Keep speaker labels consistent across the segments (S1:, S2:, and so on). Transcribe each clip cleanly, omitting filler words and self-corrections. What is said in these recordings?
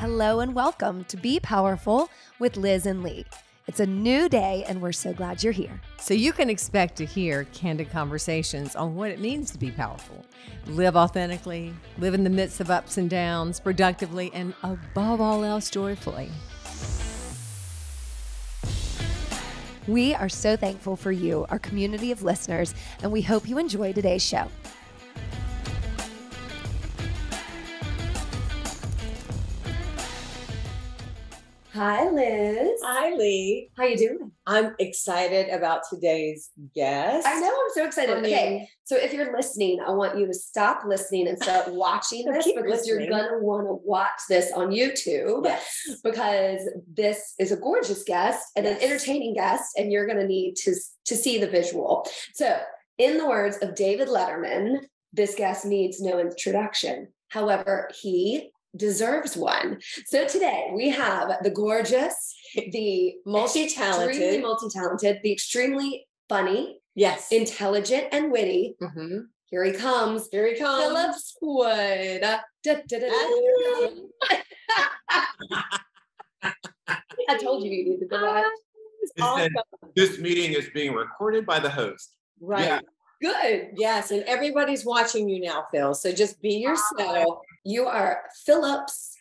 S1: Hello and welcome to Be Powerful with Liz and Lee. It's a new day and we're so glad you're here.
S2: So you can expect to hear candid conversations on what it means to be powerful. Live authentically, live in the midst of ups and downs, productively, and above all else, joyfully.
S1: We are so thankful for you, our community of listeners, and we hope you enjoy today's show. Hi, Liz.
S3: Hi, Lee.
S1: How you doing?
S3: I'm excited about today's guest.
S1: I know, I'm so excited. Okay, so if you're listening, I want you to stop listening and start watching this because you're going to want to watch this on YouTube because this is a gorgeous guest and an entertaining guest, and you're going to need to see the visual. So in the words of David Letterman, this guest needs no introduction. However, he deserves one. So today we have the gorgeous, the multi-talented, the extremely funny, intelligent and witty. Mm-hmm. Here he comes. Phillips Wood. I told you needed to do that.
S4: Awesome. This meeting is being recorded by the host.
S3: Right. Yeah.
S1: Good.
S3: Yes. And everybody's watching you now, Phil. So just be yourself.
S1: You are Phillips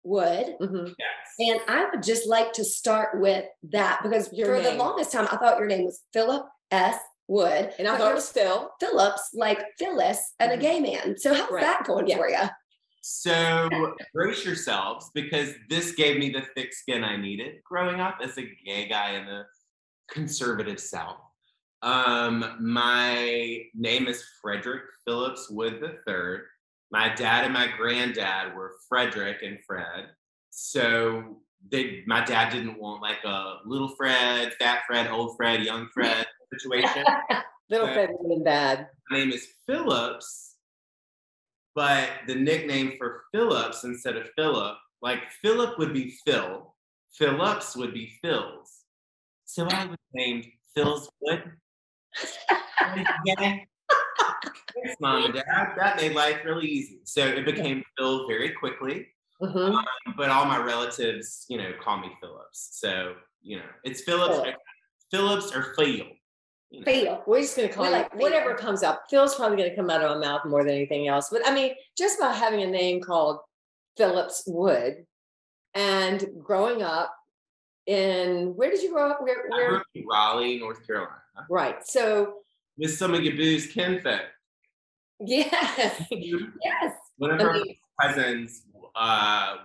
S1: Wood.
S3: Mm-hmm.
S4: Yes.
S1: And I would just like to start with that because the longest time I thought your name was Philip S. Wood.
S3: And I thought it was Phil.
S1: Phillips, like Phyllis and a gay man. So how's that going for you?
S4: So brace yourselves because this gave me the thick skin I needed growing up as a gay guy in the conservative South. My name is Frederick Phillips Wood III. My dad and my granddad were Frederick and Fred. So my dad didn't want like a little Fred, fat Fred, old Fred, young Fred situation.
S3: Little Fred wasn't bad.
S4: My name is Phillips, but the nickname for Phillips instead of Philip, like Philip would be Phil, Phillips would be Phil's. So I was named Phil's Wood. Thanks, Mom and Dad. That made life really easy. So it became Phil very quickly.
S3: Mm-hmm.
S4: But all my relatives, call me Phillips. So, it's Phillips or Phil.
S3: Phil. We're just going to call it whatever comes up. Phil's probably going to come out of my mouth more than anything else. But I mean, just about having a name called Phillips Wood and growing up where did you grow up?
S4: I grew up in Raleigh, North Carolina.
S3: Right. So
S4: with some of your boo's kinfolk.
S3: Yes.
S4: Yes. One of her cousins I've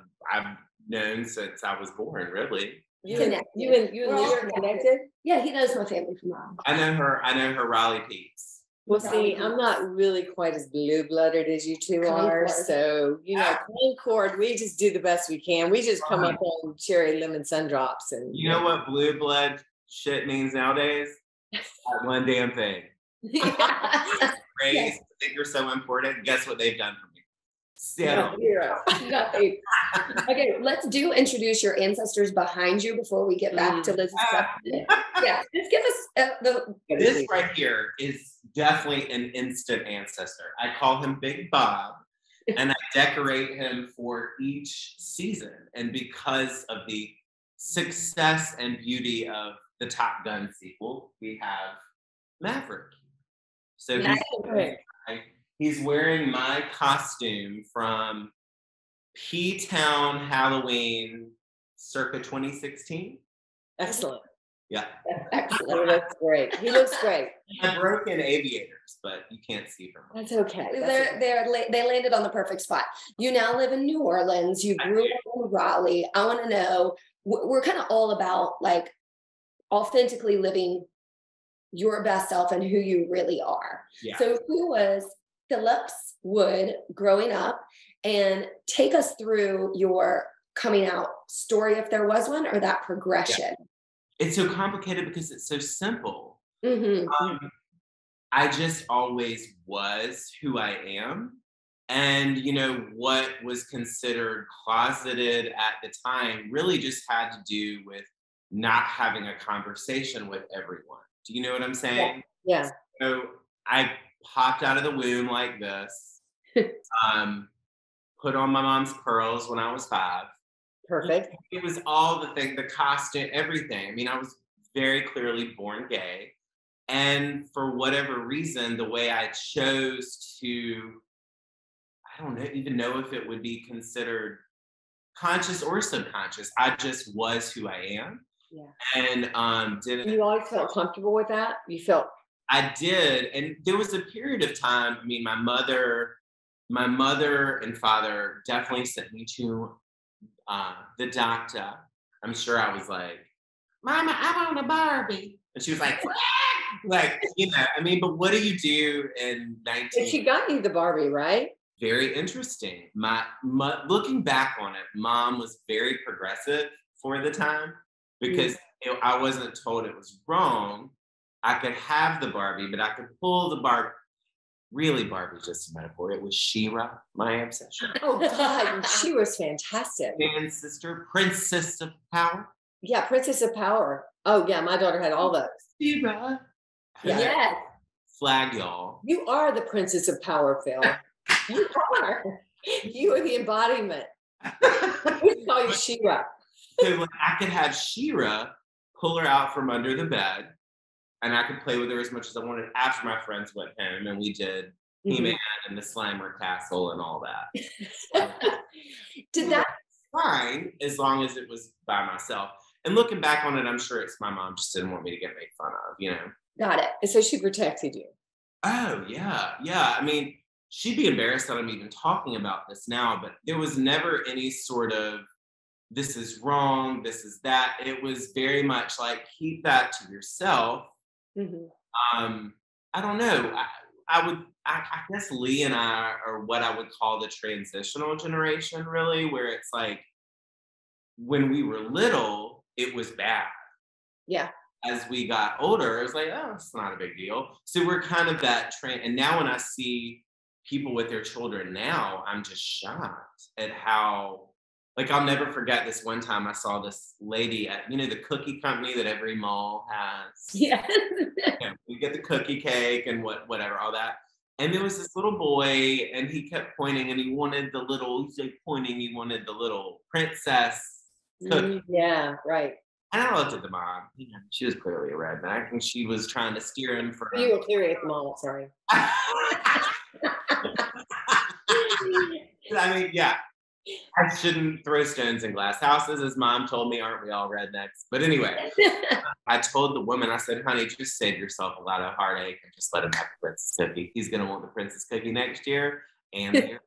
S4: known since I was born, really.
S3: You and Lee are connected?
S1: Yeah, he knows my family from Raleigh.
S4: I know her Raleigh peeps.
S3: Well, see, I'm not really quite as blue-blooded as you two are. So, Concord, we just do the best we can. We just come up on cherry lemon sun drops. And
S4: you know what blue blood shit means nowadays? Not one damn thing. Raised, think you're so important. Guess what they've done for me?
S1: Okay, let's introduce your ancestors behind you before we get back to Liz's stuff. Yeah, just give us
S4: this right here is definitely an instant ancestor. I call him Big Bob, and I decorate him for each season. And because of the success and beauty of the Top Gun sequel, we have Maverick. So he's wearing my costume from P-Town Halloween circa 2016.
S3: Excellent.
S4: Yeah.
S3: Excellent. He looks great. He looks great.
S4: I broke in aviators, but you can't see from them.
S3: That's okay.
S1: They landed on the perfect spot. You now live in New Orleans. You grew up in Raleigh. I want to know, we're kind of all about like authentically living your best self and who you really are.
S4: Yeah.
S1: So who was Phillips Wood growing up, and take us through your coming out story if there was one, or that progression.
S4: It's so complicated because it's so simple.
S1: Mm-hmm.
S4: I just always was who I am. And, what was considered closeted at the time really just had to do with not having a conversation with everyone. Do you know what I'm saying?
S3: Yeah.
S4: So I popped out of the womb like this, put on my mom's pearls when I was 5,
S3: Perfect.
S4: It was all the thing, the costume, everything. I mean, I was very clearly born gay. And for whatever reason, the way I chose to, I don't even know if it would be considered conscious or subconscious. I just was who I am.
S3: Yeah.
S4: And didn't.
S3: You always felt comfortable with that? You felt.
S4: I did. And there was a period of time, I mean, my mother and father definitely sent me to the doctor. I'm sure I was like, Mama, I want a Barbie. And she was like, like, I mean, but what do you do in 19?
S3: She got you the Barbie, right?
S4: Very interesting. My looking back on it, Mom was very progressive for the time because I wasn't told it was wrong. I could have the Barbie, but I could pull the Barbie. Really, Barbie's just a metaphor. It was She-Ra, my obsession.
S3: Oh God, she was fantastic.
S4: And sister, Princess of Power.
S3: Yeah, Princess of Power. Oh yeah, my daughter had all those.
S4: She-Ra.
S3: Yeah. Yes.
S4: Flag y'all.
S3: You are the Princess of Power, Phil. You are. You are the embodiment. We call you She-Ra.
S4: So like, I could have She-Ra pull her out from under the bed, and I could play with her as much as I wanted after my friends went home, and we did He-Man and the Slimer Castle and all that.
S3: Did that
S4: fine as long as it was by myself? And looking back on it, I'm sure it's my mom just didn't want me to get made fun of,
S3: Got it. And so she protected you.
S4: Oh yeah. I mean, she'd be embarrassed that I'm even talking about this now, but there was never any sort of this is wrong, this is that. It was very much like keep that to yourself. I don't know. I guess Lee and I are what I would call the transitional generation, really, where it's like when we were little, it was bad.
S3: Yeah.
S4: As we got older, it was like, oh, it's not a big deal. So we're kind of that trend. And now when I see people with their children now, I'm just shocked at how, like, I'll never forget this one time I saw this lady at, the cookie company that every mall has.
S3: Yeah.
S4: We get the cookie cake and whatever, all that. And there was this little boy and he kept pointing and he wanted the little princess cookie.
S3: Yeah, right.
S4: And I looked at the mom. She was clearly a redneck, and she was trying to steer him for.
S3: You were clearly at the mall. Sorry.
S4: I mean, yeah, I shouldn't throw stones in glass houses, as Mom told me. Aren't we all rednecks? But anyway, I told the woman, I said, "Honey, just save yourself a lot of heartache and just let him have the princess cookie. He's gonna want the princess cookie next year and the year."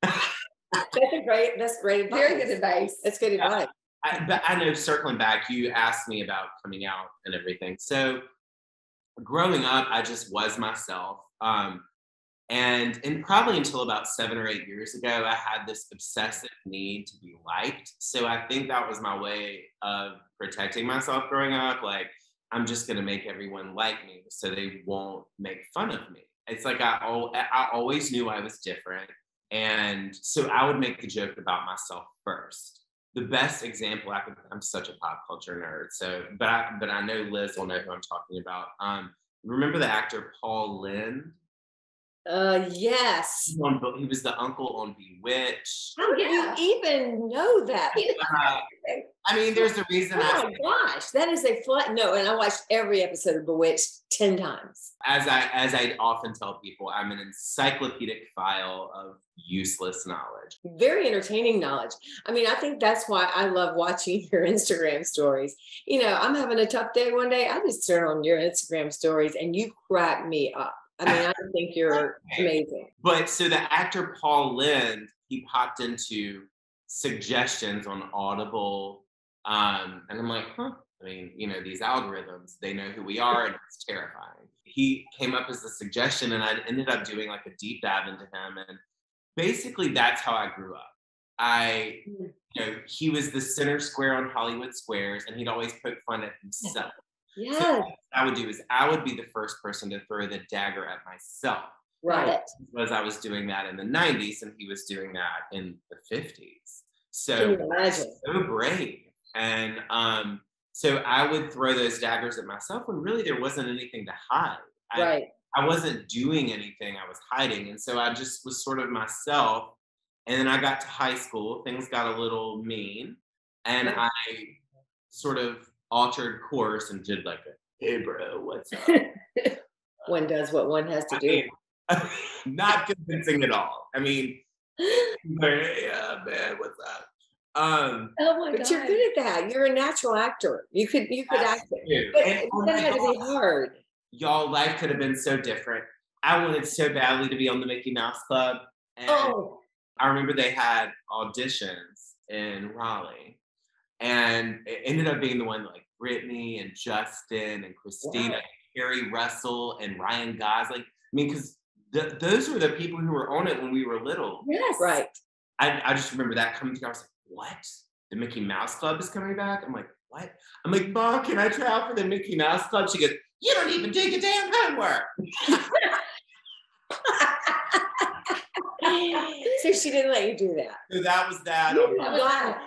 S3: That's great advice. Very good advice. That's good advice.
S4: But I know, circling back, you asked me about coming out and everything. So growing up, I just was myself. And probably until about 7 or 8 years ago, I had this obsessive need to be liked. So I think that was my way of protecting myself growing up. Like, I'm just going to make everyone like me so they won't make fun of me. It's like I always knew I was different. And so I would make the joke about myself first. The best example I'm such a pop culture nerd. So, but I know Liz will know who I'm talking about. Remember the actor Paul Lynde?
S3: Yes.
S4: He was the uncle on Bewitched.
S3: How did you even know that?
S4: I mean, there's a reason.
S3: Oh my gosh, that is a flat. No, and I watched every episode of Bewitched 10 times.
S4: As I often tell people, I'm an encyclopedic file of useless knowledge.
S3: Very entertaining knowledge. I mean, I think that's why I love watching your Instagram stories. I'm having a tough day one day. I just turn on your Instagram stories and you crack me up. I mean, I think you're amazing.
S4: But so the actor Paul Lynde, he popped into suggestions on Audible. And I'm like, huh. I mean, these algorithms, they know who we are, and it's terrifying. He came up as a suggestion, and I ended up doing like a deep dive into him. And basically, that's how I grew up. He was the center square on Hollywood Squares, and he'd always poke fun at himself.
S3: Yes.
S4: So what I would do is I would be the first person to throw the dagger at myself.
S3: Right.
S4: Because I was doing that in the 90s, and he was doing that in the 50s. So,
S3: can you imagine?
S4: So brave. And so I would throw those daggers at myself when really there wasn't anything to hide. I wasn't doing anything I was hiding. And so I just was sort of myself. And then I got to high school. Things got a little mean. And I sort of altered course and did like a, hey bro, what's up?
S3: One does what one has to do.
S4: Not convincing at all. I mean, yeah, man, what's up?
S1: Oh my
S3: but
S1: God.
S3: you're good at that. You're a natural actor. You could act it. But that had to be hard.
S4: Y'all, life could have been so different. I wanted so badly to be on the Mickey Mouse Club. And I remember they had auditions in Raleigh. And it ended up being the one like Brittany and Justin and Christina, Harry Russell and Ryan Gosling. I mean, because those were the people who were on it when we were little.
S1: Yes.
S3: Right.
S4: I just remember that coming together. I was like, what? The Mickey Mouse Club is coming back? I'm like, what? I'm like, Mom, can I try out for the Mickey Mouse Club? She goes, you don't even do your damn homework.
S3: So she didn't let you do that.
S4: So that was that.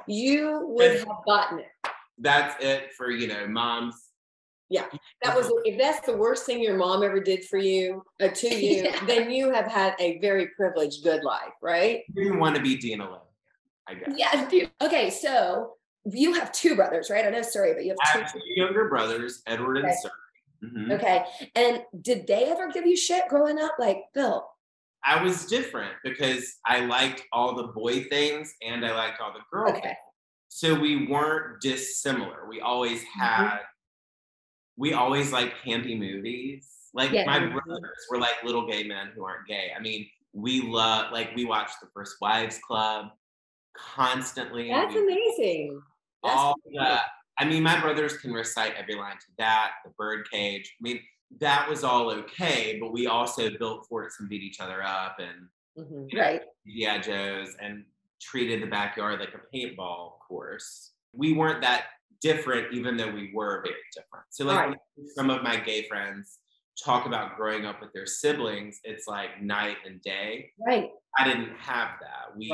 S3: You would have gotten it.
S4: That's it for, moms.
S3: Yeah, that was. If that's the worst thing your mom ever did for you, to you, then you have had a very privileged, good life, right?
S4: You didn't want to be Dina Lowe, I guess.
S1: Yeah. Okay, so you have two brothers, right? I know, sorry, but you have
S4: two younger brothers, Edward and Sir.
S1: Mm-hmm. Okay, and did they ever give you shit growing up, like Bill?
S4: I was different because I liked all the boy things and I liked all the girl things. So we weren't dissimilar. We always had. We always liked campy movies. Like my brothers were like little gay men who aren't gay. I mean, we watched the First Wives Club constantly.
S3: That's amazing.
S4: I mean, my brothers can recite every line to that, the Birdcage. I mean, that was all okay, but we also built forts and beat each other up and yeah, Joes, and treated the backyard like a paintball course. We weren't that different, even though we were very different. So like when some of my gay friends talk about growing up with their siblings, it's like night and day.
S1: Right.
S4: I didn't have that. We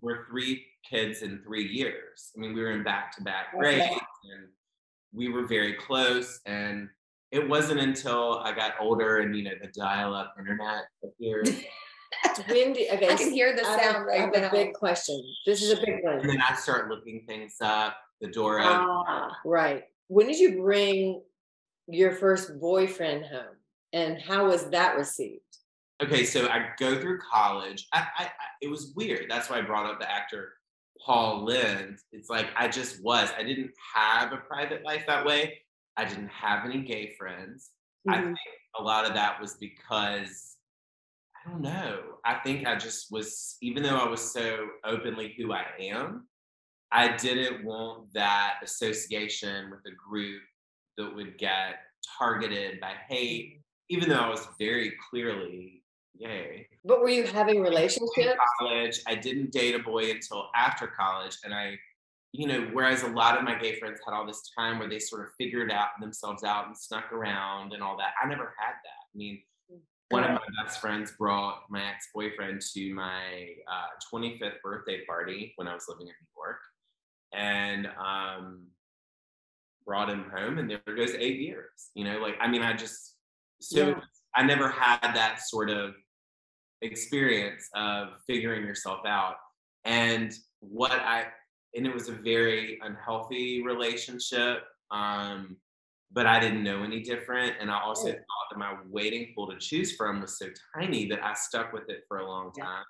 S4: were 3 kids in 3 years. I mean, we were in back-to-back grades and we were very close. And it wasn't until I got older and, the dial-up internet appeared.
S3: Okay,
S1: I can hear the sound right now.
S3: A big question. This is a big one.
S4: And then I start looking things up. The door open.
S3: Right. When did you bring your first boyfriend home, and how was that received?
S4: Okay, so I go through college. It was weird. That's why I brought up the actor Paul Lynde. It's like I didn't have a private life that way. I didn't have any gay friends. I think a lot of that was because I don't know. I think I just was, even though I was so openly who I am, I didn't want that association with a group that would get targeted by hate, even though I was very clearly gay.
S3: But were you having relationships?
S4: In college, I didn't date a boy until after college. And I, whereas a lot of my gay friends had all this time where they sort of figured themselves out and snuck around and all that, I never had that. I mean, one of my best friends brought my ex-boyfriend to my 25th birthday party when I was living in New York. And brought him home, and there goes 8 years. I never had that sort of experience of figuring yourself out. And it was a very unhealthy relationship, but I didn't know any different. And I also thought that my waiting pool to choose from was so tiny that I stuck with it for a long time.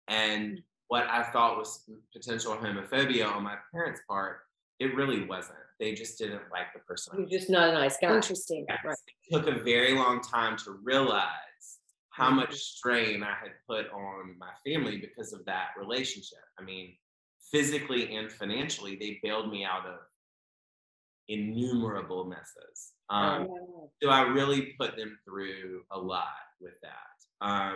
S4: And what I thought was potential homophobia on my parents' part, it really wasn't. They just didn't like the person.
S3: You're just not a nice guy.
S1: Interesting.
S4: Yes. Right. It took a very long time to realize how much strain I had put on my family because of that relationship. I mean, physically and financially, they bailed me out of innumerable messes. So I really put them through a lot with that.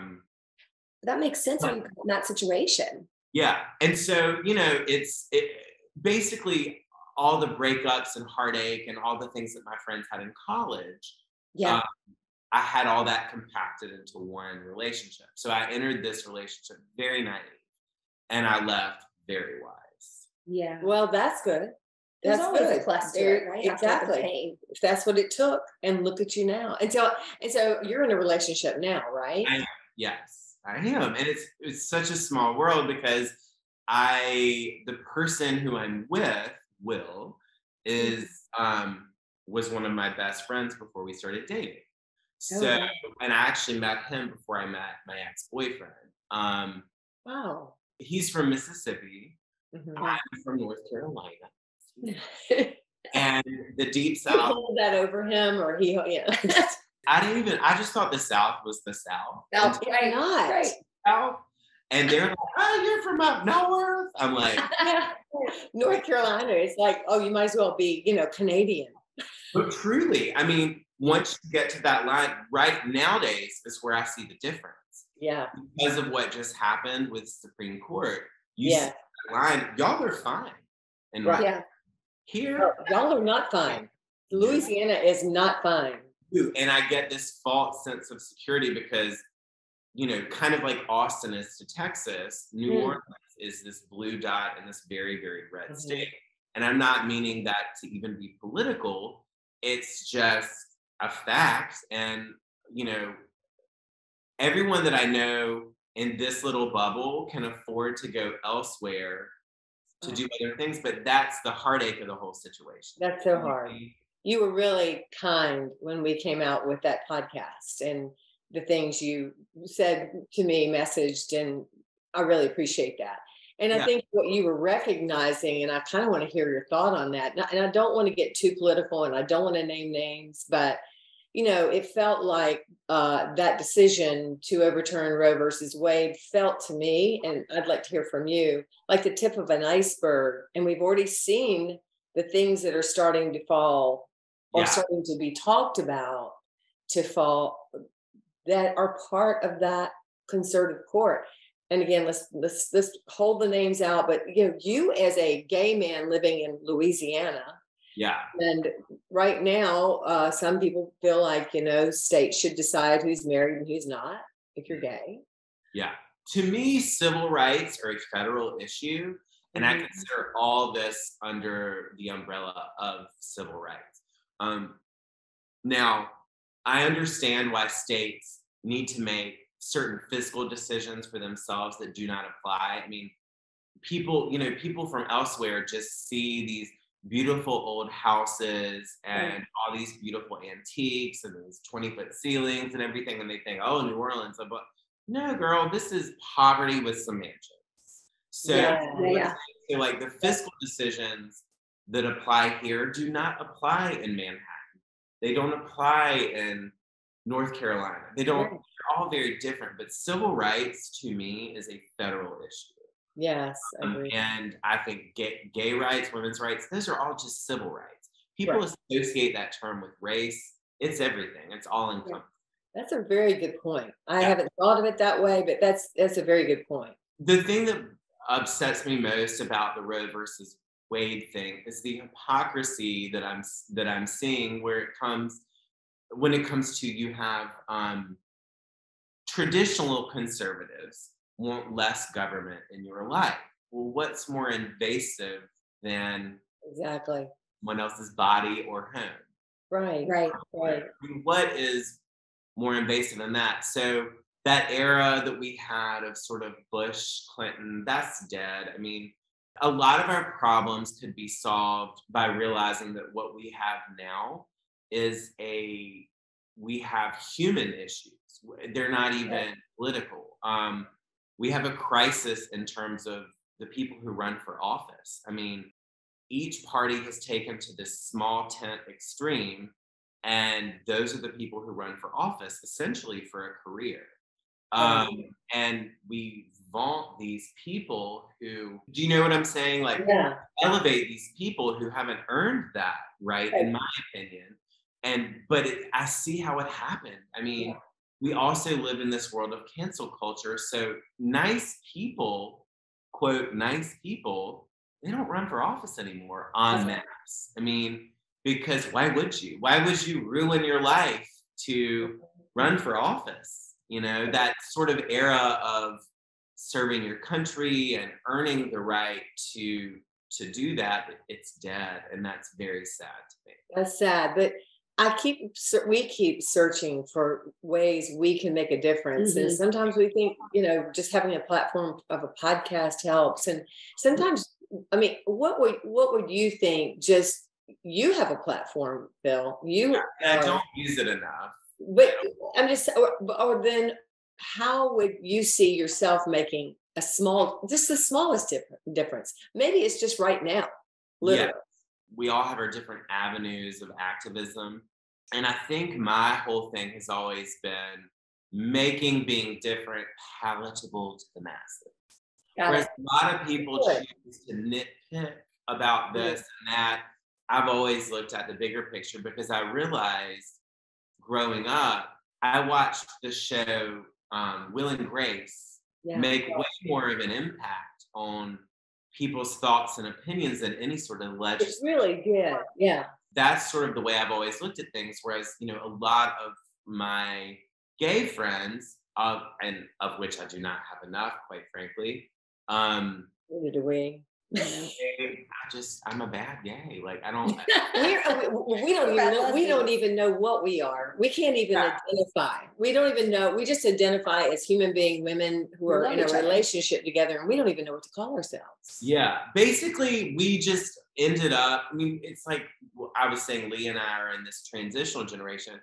S1: That makes sense in that situation.
S4: Yeah. And so, it's basically all the breakups and heartache and all the things that my friends had in college. Yeah. I had all that compacted into one relationship. So I entered this relationship very naive and I left very wise.
S3: Yeah. Well, that's good.
S1: There's always a plus to it, right?
S3: Exactly. If that's what it took, and look at you now. And so you're in a relationship now, right?
S4: Yes, I am. And it's such a small world because the person who I'm with Will, was one of my best friends before we started dating. So, and I actually met him before I met my ex-boyfriend.
S3: Wow.
S4: He's from Mississippi.
S3: Mm-hmm.
S4: I'm from North Carolina. And the deep South.
S3: You hold that over him, or he,
S4: I just thought the South was the South.
S3: Right.
S4: South. And they're like, oh, you're from up north. I'm like,
S3: North Carolina. It's like, oh, you might as well be, Canadian.
S4: But truly, I mean, once you get to that line, right nowadays is where I see the difference.
S3: Yeah.
S4: Because of what just happened with Supreme Court. You see that line, y'all are fine. And here,
S3: y'all are not fine. Louisiana is not fine.
S4: And I get this false sense of security because, kind of like Austin is to Texas, New Orleans is this blue dot in this very, very red state. And I'm not meaning that to even be political. It's just a fact. And, everyone that I know in this little bubble can afford to go elsewhere to do other things, but that's the heartache of the whole situation.
S3: That's so hard. You were really kind when we came out with that podcast and the things you said to me, messaged, and I really appreciate that. And I think what you were recognizing, and I kind of want to hear your thought on that, and I don't want to get too political and I don't want to name names, but it felt like that decision to overturn Roe versus Wade felt to me, and I'd like to hear from you, like the tip of an iceberg. And we've already seen the things that are starting to fall or starting to be talked about to fall that are part of that conservative court. And again, let's hold the names out. But you as a gay man living in Louisiana.
S4: Yeah.
S3: And right now, some people feel like, states should decide who's married and who's not if you're gay.
S4: Yeah. To me, civil rights are a federal issue. And I consider all this under the umbrella of civil rights. Now, I understand why states need to make certain fiscal decisions for themselves that do not apply. I mean, people from elsewhere just see these beautiful old houses and all these beautiful antiques and these 20-foot ceilings and everything, and they think, oh, New Orleans. But no, girl, this is poverty with some mansions. So, so like the fiscal decisions that apply here do not apply in Manhattan. They don't apply in North Carolina. They don't. They're all very different. But civil rights, to me, is a federal issue.
S3: Yes, I agree.
S4: And I think gay rights, women's rights, those are all just civil rights. People associate that term with race. It's everything. It's all encompassing.
S3: That's a very good point. I haven't thought of it that way, but that's a very good point.
S4: The thing that upsets me most about the Roe versus Wade thing is the hypocrisy that I'm seeing when it comes to you have traditional conservatives want less government in your life. Well, what's more invasive than someone else's body or home?
S3: Right.
S4: I mean, what is more invasive than that? So that era that we had of sort of Bush, Clinton, that's dead. I mean, a lot of our problems could be solved by realizing that what we have now is we have human issues. They're not even political. We have a crisis in terms of the people who run for office. I mean, each party has taken to this small tent extreme, and those are the people who run for office essentially for a career. And we vaunt these people who, do you know what I'm saying? Like, elevate these people who haven't earned that, right? In my opinion. But I see how it happened. I mean, we also live in this world of cancel culture. So nice people, quote, nice people, they don't run for office anymore en masse. I mean, because why would you? Why would you ruin your life to run for office? That sort of era of serving your country and earning the right to do that, it's dead. And that's very sad to me.
S3: That's sad. But we keep searching for ways we can make a difference. And sometimes we think, just having a platform of a podcast helps. And sometimes I mean, what would you think? Just you have a platform, Phil.
S4: I don't use it enough.
S3: But I'm just, or then how would you see yourself making just the smallest difference? Maybe it's just right now, literally.
S4: Yeah. We all have our different avenues of activism. And I think my whole thing has always been making being different palatable to the masses. Whereas a lot of people choose to nitpick about this and that. I've always looked at the bigger picture because I realized growing up, I watched the show Will and Grace make way more of an impact on people's thoughts and opinions than any sort of legislation.
S3: It really did, yeah.
S4: That's sort of the way I've always looked at things. Whereas, a lot of my gay friends, of which I do not have enough, quite frankly.
S3: Neither do we.
S4: I'm a bad gay. Like I don't.
S3: We don't even know what we are. We can't even identify. We don't even know. We just identify as human being women who are in a relationship together, and we don't even know what to call ourselves.
S4: Yeah, basically, we just ended up. I mean, it's like I was saying. Lee and I are in this transitional generation.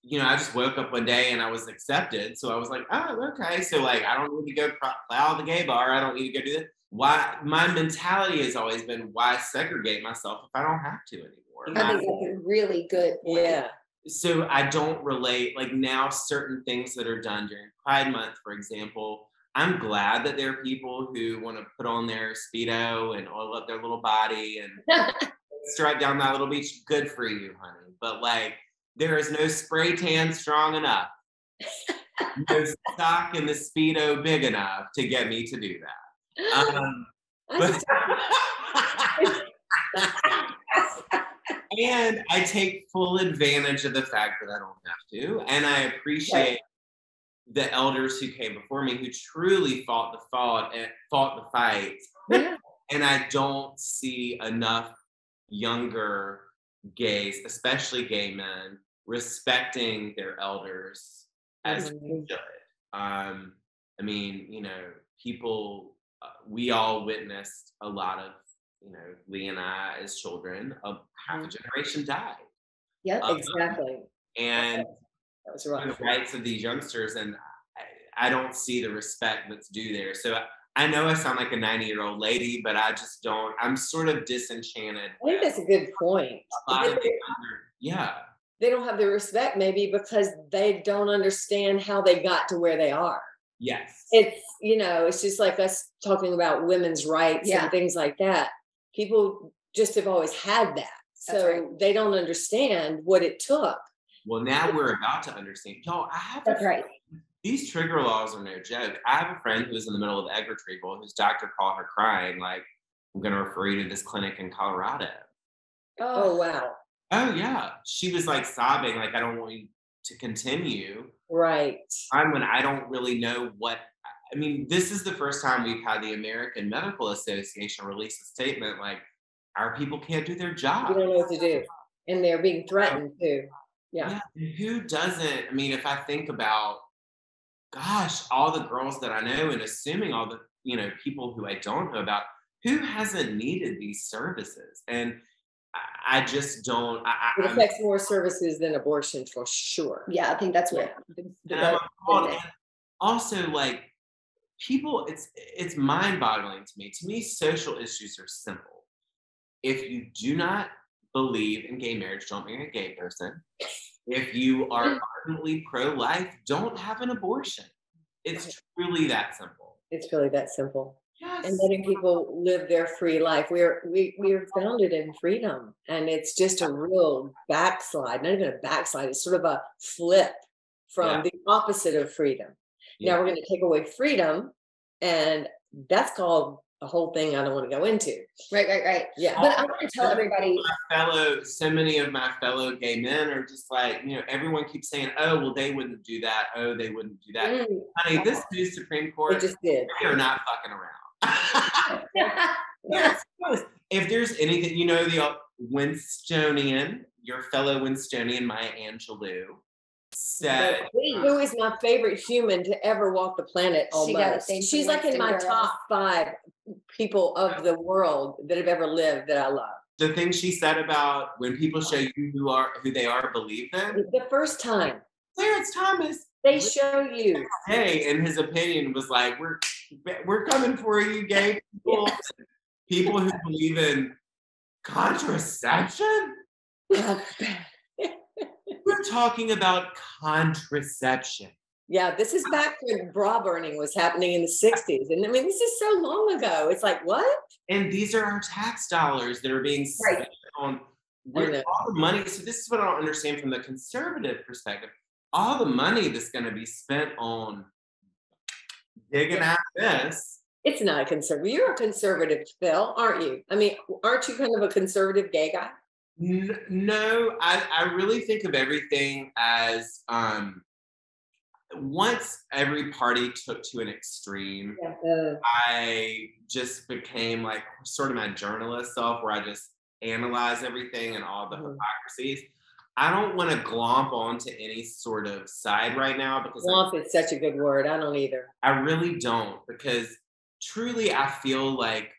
S4: I just woke up one day and I was accepted. So I was like, oh, okay. So like, I don't need to go plow the gay bar. I don't need to go do that. Why? My mentality has always been, why segregate myself if I don't have to anymore?
S1: I think that's a really good point.
S3: Yeah.
S4: So I don't relate, like now certain things that are done during Pride Month, for example, I'm glad that there are people who want to put on their Speedo and oil up their little body and strike down that little beach. Good for you, honey. But like, there is no spray tan strong enough, no sock in the Speedo big enough to get me to do that. And I take full advantage of the fact that I don't have to. And I appreciate the elders who came before me who truly fought the fight.
S3: Yeah.
S4: And I don't see enough younger gays, especially gay men, respecting their elders as they should. I mean, people, we all witnessed a lot of, Lee and I as children, of half a generation died.
S3: Yep, exactly.
S4: And
S3: that was right.
S4: The rights of these youngsters, and I don't see the respect that's due there. So I know I sound like a 90-year-old lady, but I just don't. I'm sort of disenchanted.
S3: I think that's a good point. They don't have the respect maybe because they don't understand how they got to where they are.
S4: Yes.
S3: It's, it's just like us talking about women's rights and things like that. People just have always had that. So they don't understand what it took.
S4: Well, now we're about to understand. Y'all,
S1: That's right.
S4: These trigger laws are no joke. I have a friend who's in the middle of egg retrieval whose doctor called her crying, like, I'm going to refer you to this clinic in Colorado.
S3: Oh, wow.
S4: Oh, yeah. She was like sobbing, like, I don't want you to continue.
S3: Right.
S4: When I don't really know this is the first time we've had the American Medical Association release a statement like, our people can't do their job.
S3: You don't know what to do. And they're being threatened too. Yeah.
S4: Who doesn't? If I think about, gosh, all the girls that I know, and assuming all the, people who I don't know about, who hasn't needed these services? And I just don't.
S3: It affects more services than abortion for sure.
S1: Yeah, I think that's what.
S4: Also, like, people, it's mind-boggling to me. To me, social issues are simple. If you do not believe in gay marriage, don't marry a gay person. If you are ardently pro-life, don't have an abortion. It's truly that simple.
S3: It's really that simple.
S4: Yes.
S3: And letting people live their free life. We're founded in freedom, and it's just a real backslide. Not even a backslide. It's sort of a flip from the opposite of freedom. Yeah. Now we're going to take away freedom, and that's called a whole thing I don't want to go into.
S1: Right.
S3: Yeah.
S1: But I want to tell everybody.
S4: So many of my fellow gay men are just like, everyone keeps saying, oh, well, they wouldn't do that. Oh, they wouldn't do that. Honey, this new Supreme Court,
S3: they just did.
S4: They are not fucking around. Yes. If there's anything, the Winstonian, your fellow Winstonian, Maya Angelou, said,
S3: who is my favorite human to ever walk the planet almost. She's like in my top 5 people of the world that have ever lived that I love.
S4: The thing she said about when people show you who they are, believe them.
S3: The first time.
S4: Clarence Thomas.
S3: They show you.
S4: Hey, in his opinion, was like, we're coming for you, gay people. Yes. People who believe in contraception. We're talking about contraception.
S3: Yeah, this is back when bra burning was happening in the 60s. And I mean, this is so long ago. It's like, what?
S4: And these are our tax dollars that are being spent on all the money. So this is what I don't understand from the conservative perspective. All the money that's going to be spent on digging at this.
S3: It's not a conservative. You're a conservative, Phil, aren't you? I mean, aren't you kind of a conservative gay guy?
S4: No, I really think of everything as once every party took to an extreme, I just became like sort of my journalist self where I just analyze everything and all the hypocrisies. I don't want to glomp onto any sort of side right now because
S3: glomp is such a good word. I don't either.
S4: I really don't, because truly I feel like,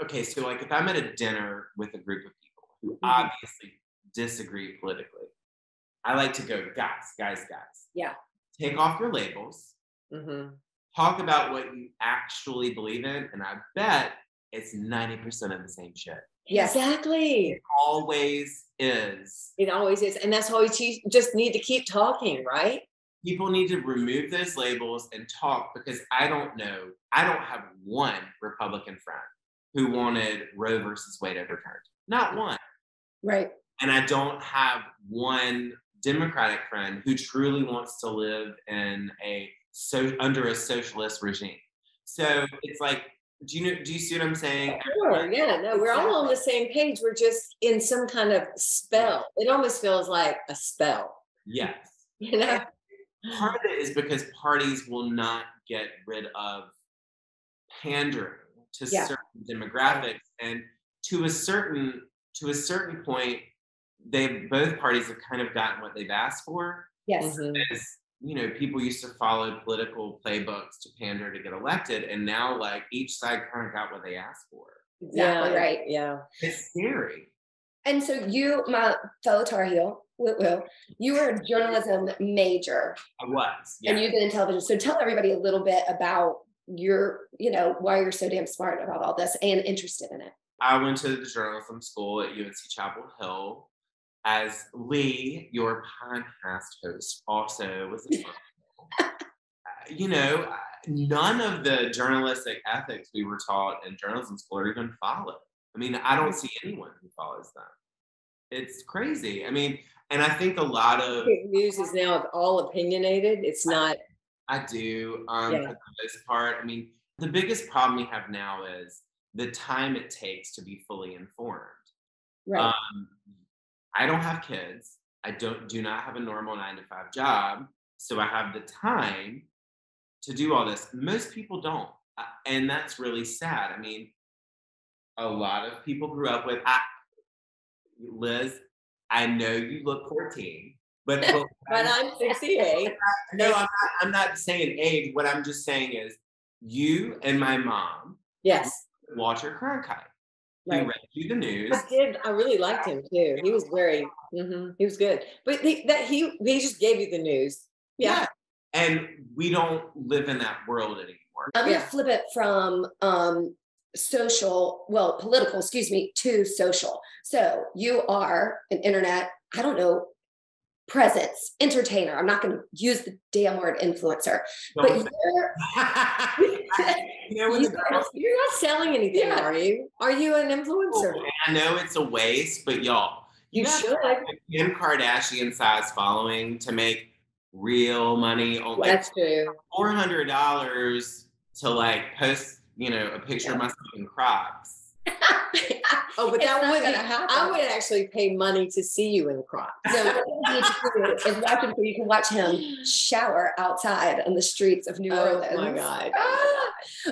S4: okay, so like if I'm at a dinner with a group of people who obviously disagree politically, I like to go, guys.
S3: Yeah.
S4: Take off your labels. Talk about what you actually believe in, and I bet it's 90% of the same shit.
S3: Yes. Exactly.
S4: It always is.
S3: It always is. And that's why we just need to keep talking, right?
S4: People need to remove those labels and talk, because I don't have one Republican friend who wanted Roe versus Wade overturned. Not one.
S1: Right.
S4: And I don't have one Democratic friend who truly wants to live in under a socialist regime. So it's like, do you see what I'm saying?
S3: Sure. Yeah. No, we're all on the same page. We're just in some kind of spell. It almost feels like a spell.
S4: Yes.
S3: You know?
S4: Part of it is because parties will not get rid of pandering to certain demographics, and to a certain point, both parties have kind of gotten what they've asked for.
S1: Yes.
S4: As, people used to follow political playbooks to pander to get elected, and now like each side kind of got what they asked for.
S1: Exactly right.
S3: Yeah.
S4: It's scary.
S1: And so you, my fellow Tar Heel, you were a journalism major.
S4: I was. Yeah.
S1: And you've been in television. So tell everybody a little bit about your, why you're so damn smart about all this and interested in it.
S4: I went to the journalism school at UNC Chapel Hill. As Lee, your podcast host, also was none of the journalistic ethics we were taught in journalism school are even followed. I mean, I don't see anyone who follows them. It's crazy. I mean, and I think a lot of
S3: news is now all opinionated. It's not.
S4: I do, for the most part. I mean, the biggest problem we have now is the time it takes to be fully informed.
S1: Right.
S4: I don't have kids. I do not have a normal 9-to-5 job. So I have the time to do all this. Most people don't. And that's really sad. I mean, a lot of people grew up with, Liz, I know you look 14, but
S3: but I'm 68.
S4: No, I'm not saying age. What I'm just saying is you and my mom Walter Cronkite. He read you the news.
S3: I did. I really liked him too. He was he was good. But he just gave you the news. Yeah.
S4: And we don't live in that world anymore.
S1: I'm going to flip it from political, to social. So you are an internet, presence, entertainer. I'm not going to use the damn word influencer, but
S3: you're not selling anything, are you? Are you an influencer?
S4: I know it's a waste, but y'all,
S3: you should.
S4: Kim Kardashian size following to make real money.
S3: That's true.
S4: $400 to like post, a picture of myself in Crocs.
S3: But that wouldn't happen. I would actually pay money to see you in Crocs.
S1: So what you need to do is watch him so you can watch him shower outside on the streets of New Orleans.
S3: Oh my God.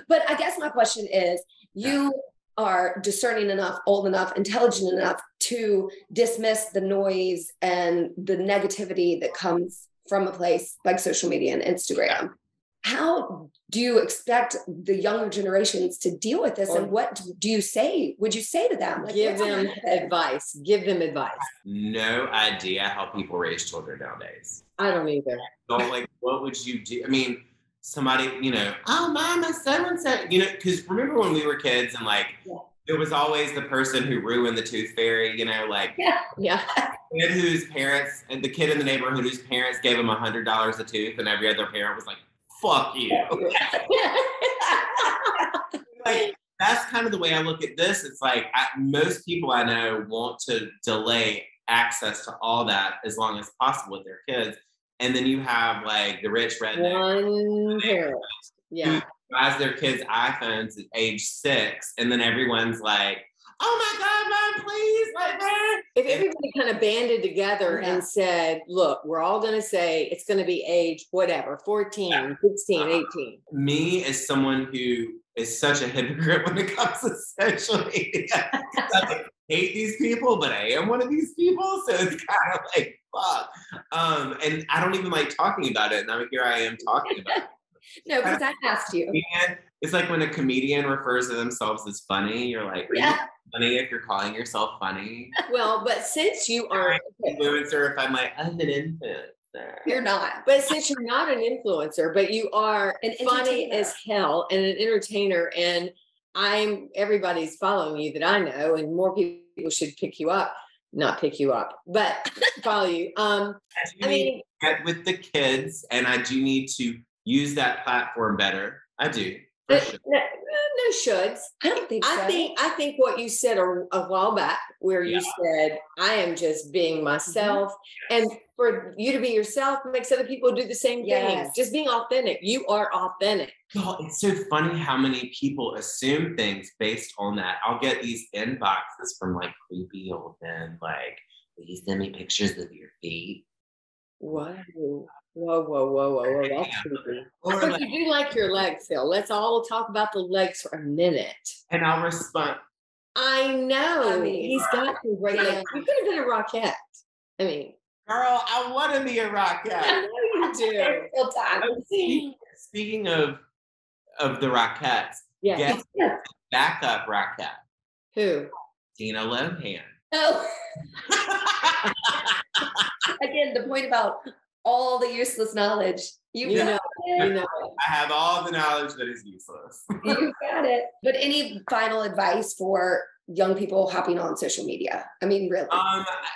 S1: But I guess my question is, you are discerning enough, old enough, intelligent enough to dismiss the noise and the negativity that comes from a place like social media and Instagram. how do you expect the younger generations to deal with this? And what would you say to them? Like,
S3: give them advice.
S4: No idea how people raise children nowadays.
S3: I don't either.
S4: So like, what would you do? I mean, somebody, oh, mama, so-and-so, because remember when we were kids and like, there was always the person who ruined the tooth fairy, like the kid in the neighborhood whose parents gave him $100 a tooth, and every other parent was like, fuck you. Like, that's kind of the way I look at this. It's like most people I know want to delay access to all that as long as possible with their kids. And then you have like the rich redneck
S3: one parent,
S4: who buys their kids iPhones at age 6, and then everyone's like, "Oh my God, Mom, please!" Like that.
S3: If everybody kind of banded together and said, "Look, we're all going to say it's going to be age whatever, 14, 16, 18."
S4: Me, as someone who is such a hypocrite when it comes to social media, I hate these people, but I am one of these people, so it's kind of like, fuck. And I don't even like talking about it, and here I am talking about it.
S1: No, because I asked you.
S4: And it's like when a comedian refers to themselves as funny, you're like, are you funny if you're calling yourself funny?
S3: Well, but since you are
S4: an influencer, if I'm like, I'm an influencer.
S1: You're not.
S3: But since you're not an influencer, but you are funny as hell and an entertainer, and everybody's following you that I know, and more people should not pick you up, but follow you.
S4: I mean, get with the kids, and I do need to use that platform better. I do.
S3: No shoulds.
S1: I don't think so.
S3: I think what you said a while back, where you said, I am just being myself. And for you to be yourself makes other people do the same thing. Just being authentic. You are authentic.
S4: Oh, it's so funny how many people assume things based on that. I'll get these inboxes from like creepy old men, like, will you send me pictures of your feet?
S3: Whoa. That's creepy. But you do like your legs, Phil. Let's all talk about the legs for a minute.
S4: And I'll respond.
S3: I know. I mean, he's got some great legs. You could have been a rockette. I mean,
S4: girl, I want to be a rockette.
S3: I know you
S4: do. Speaking of the Rockettes, guess backup Rockette.
S3: Who?
S4: Dina Lohan.
S1: Oh. Again, the point about all the useless knowledge. You know it.
S4: I have all the knowledge that is useless.
S1: You got it. But any final advice for young people hopping on social media? I mean, really.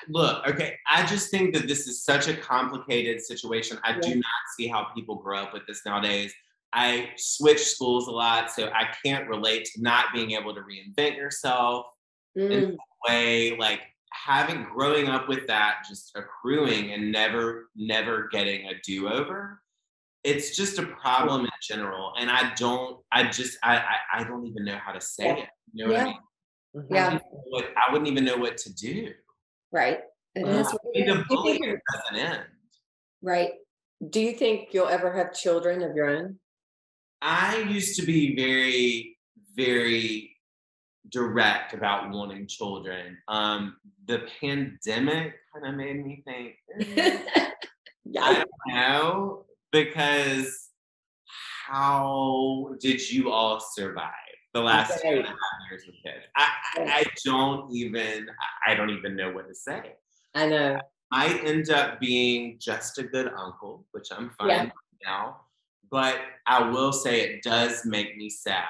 S4: Look, okay. I just think that this is such a complicated situation. I do not see how people grow up with this nowadays. I switch schools a lot, so I can't relate to not being able to reinvent yourself in a way, like growing up with that, just accruing and never getting a do-over. It's just a problem in general. And I don't even know how to say it. You know what I mean?
S1: Yeah.
S4: I wouldn't even know what to do.
S1: Right.
S4: The bullying doesn't end.
S1: Right.
S3: Do you think you'll ever have children of your own?
S4: I used to be very, very direct about wanting children. The pandemic kind of made me think, I don't know, because how did you all survive the last 2.5 years with kids? I don't even know what to say.
S3: I know.
S4: I end up being just a good uncle, which I'm fine now. But I will say it does make me sad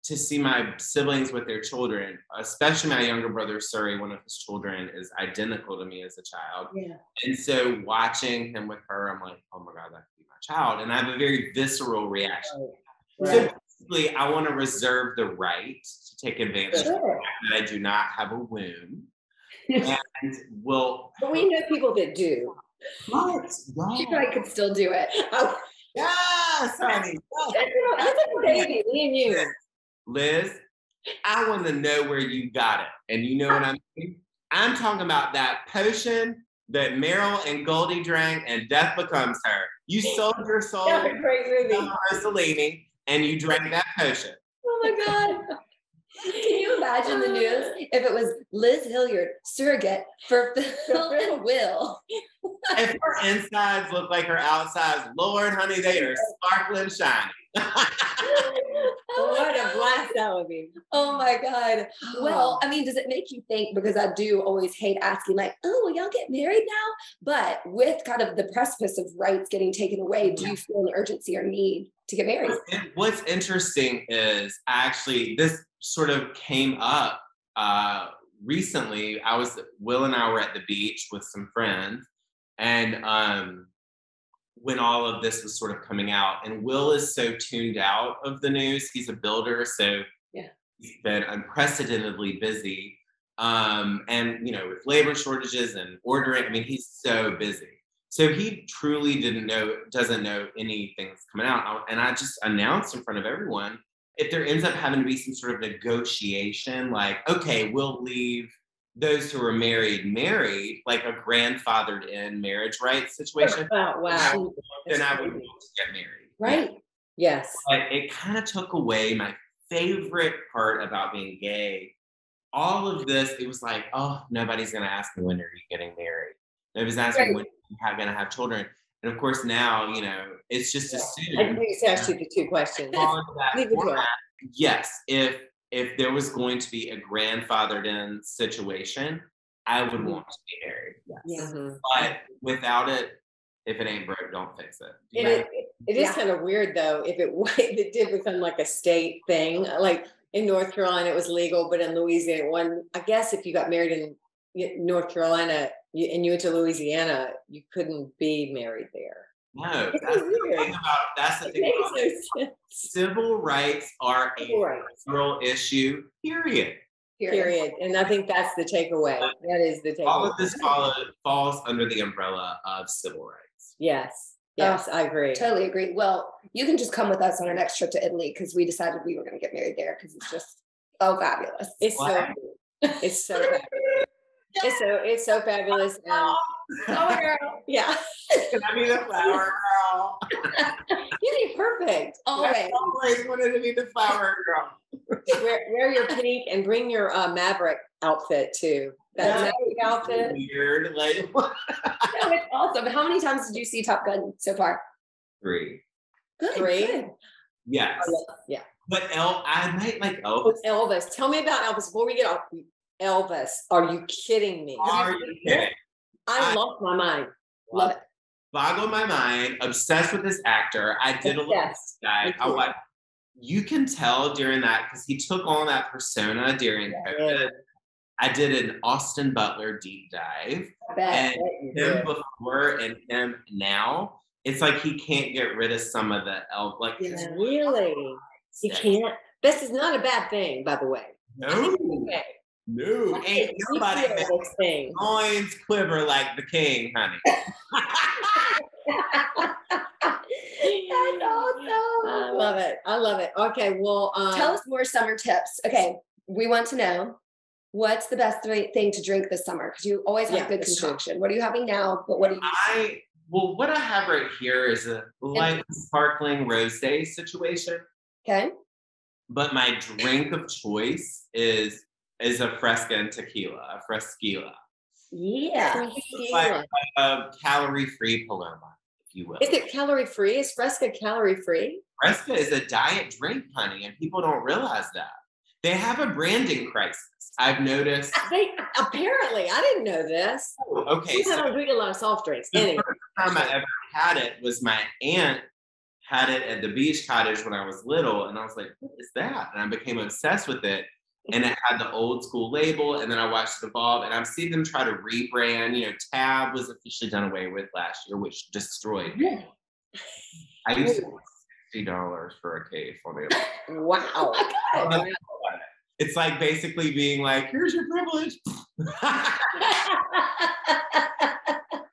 S4: to see my siblings with their children, especially my younger brother, Surrey, one of his children is identical to me as a child. Yeah. And so watching him with her, I'm like, oh my God, that could be my child. And I have a very visceral reaction. Right. So basically, I want to reserve the right to take advantage of the fact that I do not have a womb. And
S3: but we know people that do.
S1: What? She probably could still do it.
S4: Yes, honey.
S3: That's a baby, me and you.
S4: Liz, I want to know where you got it. And you know what I mean? I'm talking about that potion that Meryl and Goldie drank and Death Becomes Her. You sold your soul
S3: to
S4: Mussolini and you drank that potion.
S3: Oh my God. Can you
S1: imagine the news if it was Liz Hilliard, surrogate for Phil and Will?
S4: If her insides look like her outsides, Lord, honey, they are sparkling shiny.
S3: What a blast that would be.
S1: Oh my God. Well, I mean, does it make you think, because I do always hate asking like, oh, will y'all get married now? But with kind of the precipice of rights getting taken away, do you feel an urgency or need to get married?
S4: What's interesting is actually this sort of came up recently. Will and I were at the beach with some friends, and when all of this was sort of coming out, and Will is so tuned out of the news. He's a builder, so he's been unprecedentedly busy. And with labor shortages and ordering, I mean, he's so busy. So he truly doesn't know anything's coming out. And I just announced in front of everyone, if there ends up having to be some sort of negotiation, like, okay, we'll leave those who are married, like a grandfathered in marriage rights situation.
S3: Oh, wow.
S4: Then I would want to get married.
S1: Right.
S3: Yes.
S4: But it kind of took away my favorite part about being gay. All of this, it was like, oh, nobody's going to ask me, when are you getting married? Nobody's asking when you're going to have children. And of course, now, it's just assumed.
S3: I can just ask you the two questions.
S4: Yes. If there was going to be a grandfathered in situation, I would want to be married. Yes. Mm-hmm. But without it, if it ain't broke, don't fix it.
S3: It is kind of weird though, if it did become like a state thing. Like in North Carolina, it was legal, but in Louisiana, I guess if you got married in North Carolina and you went to Louisiana, you couldn't be married there.
S4: No, that's the thing about it. Civil rights are a federal issue, period.
S3: And I think that's the takeaway. That is the takeaway.
S4: All of this falls under the umbrella of civil rights.
S3: Yes, I agree.
S1: Totally agree. Well, you can just come with us on our next trip to Italy, because we decided we were going to get married there, because it's just fabulous.
S3: It's so fabulous. It's so fabulous. And
S1: flower girl. Yeah.
S4: Can I be the flower girl?
S3: You'd be perfect.
S4: I always wanted to be the flower girl.
S3: Wear your pink and bring your Maverick outfit too. That Maverick outfit.
S4: Weird. Like,
S1: no, it's awesome. How many times did you see Top Gun so far?
S4: 3.
S1: Good.
S3: 3?
S1: Good.
S4: Yes.
S3: Yeah.
S4: But I might like Elvis.
S3: Elvis. Tell me about Elvis before we get off. Elvis. Are you kidding me?
S4: Are you kidding?
S3: I lost my mind. Love it.
S4: Boggled my mind. Obsessed with this actor. I did a little guy. You can tell during that, because he took on that persona during COVID. I did an Austin Butler deep dive. And him before and him now, it's like he can't get rid of some of the
S3: really? He can't? This is not a bad thing, by the way.
S4: No. No, ain't nobody makes loins quiver like the king, honey.
S1: That's awesome.
S3: I love it. Okay, well,
S1: tell us more summer tips. Okay, we want to know, what's the best thing to drink this summer? Because you always have good concoction. What are you having now? But what do you?
S4: What I have right here is a light sparkling rosé situation.
S1: Okay.
S4: But my drink of choice is a Fresca and tequila, a Fresquila.
S1: Yeah.
S4: It's like a calorie-free Paloma, if you will.
S3: Is it calorie-free? Is Fresca calorie-free?
S4: Fresca is a diet drink, honey, and people don't realize that. They have a branding crisis. I've noticed.
S3: Apparently, I didn't know this.
S4: Okay.
S3: I don't drink a lot of soft drinks.
S4: The first time I ever had it was my aunt had it at the beach cottage when I was little, and I was like, what is that? And I became obsessed with it. And it had the old school label, and then I watched it evolve, and I've seen them try to rebrand. Tab was officially done away with last year, which destroyed me. I used to pay $60 for a case on it.
S3: Wow. Oh my God.
S4: It's like basically being like, here's your privilege.